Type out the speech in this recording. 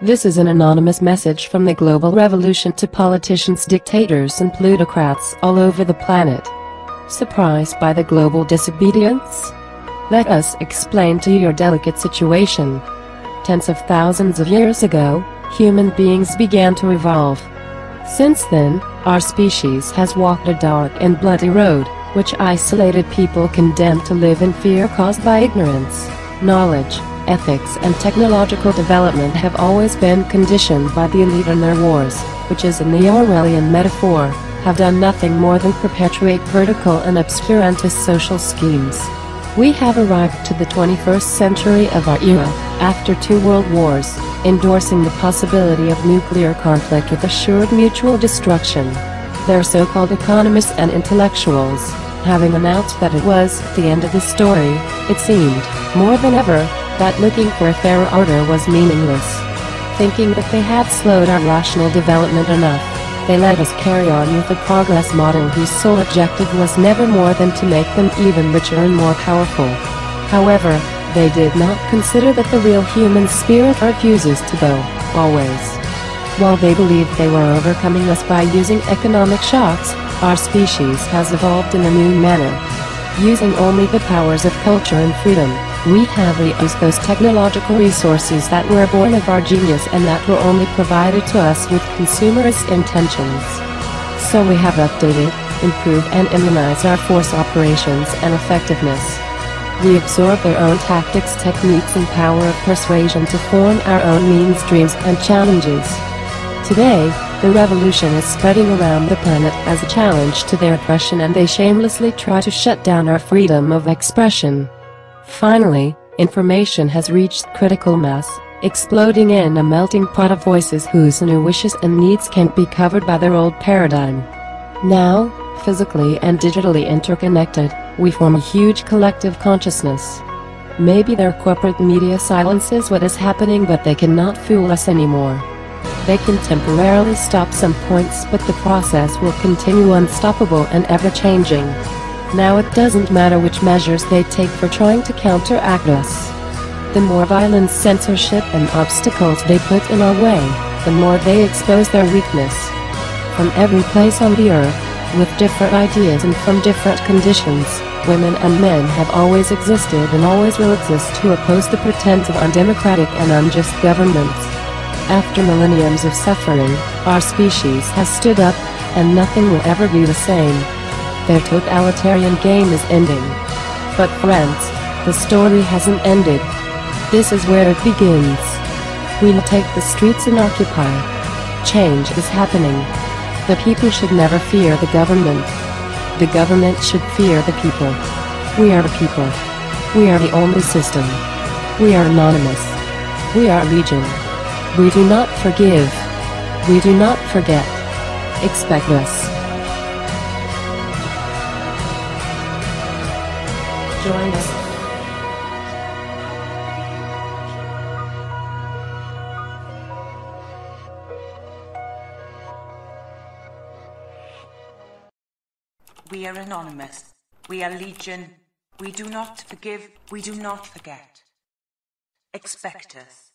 This is an anonymous message from the global revolution to politicians, dictators and plutocrats all over the planet. Surprised by the global disobedience? Let us explain to you your delicate situation. Tens of thousands of years ago, human beings began to evolve. Since then, our species has walked a dark and bloody road, which isolated people condemned to live in fear caused by ignorance. Knowledge, ethics and technological development have always been conditioned by the elite and their wars, which is in the Orwellian metaphor, have done nothing more than perpetuate vertical and obscurantist social schemes. We have arrived to the 21st century of our era, after 2 world wars, endorsing the possibility of nuclear conflict with assured mutual destruction. Their so-called economists and intellectuals, having announced that it was the end of the story, it seemed, more than ever, that looking for a fairer order was meaningless. Thinking that they had slowed our rational development enough, they let us carry on with a progress model whose sole objective was never more than to make them even richer and more powerful. However, they did not consider that the real human spirit refuses to bow, always. While they believed they were overcoming us by using economic shocks, our species has evolved in a new manner. Using only the powers of culture and freedom, we have reused those technological resources that were born of our genius and that were only provided to us with consumerist intentions. So we have updated, improved and immunized our force operations and effectiveness. We absorb their own tactics, techniques and power of persuasion to form our own means, dreams and challenges. Today, the revolution is spreading around the planet as a challenge to their oppression, and they shamelessly try to shut down our freedom of expression. Finally, information has reached critical mass, exploding in a melting pot of voices whose new wishes and needs can't be covered by their old paradigm. Now, physically and digitally interconnected, we form a huge collective consciousness. Maybe their corporate media silences what is happening, but they cannot fool us anymore. They can temporarily stop some points, but the process will continue unstoppable and ever-changing. Now it doesn't matter which measures they take for trying to counteract us. The more violence, censorship and obstacles they put in our way, the more they expose their weakness. From every place on the earth, with different ideas and from different conditions, women and men have always existed and always will exist to oppose the pretense of undemocratic and unjust governments. After millenniums of suffering, our species has stood up, and nothing will ever be the same. Their totalitarian game is ending. But friends, the story hasn't ended. This is where it begins. We will take the streets and occupy. Change is happening. The people should never fear the government. The government should fear the people. We are the people. We are the only system. We are anonymous. We are legion. We do not forgive. We do not forget. Expect us. Join us. We are anonymous. We are legion. We do not forgive. We do not forget. Expect us.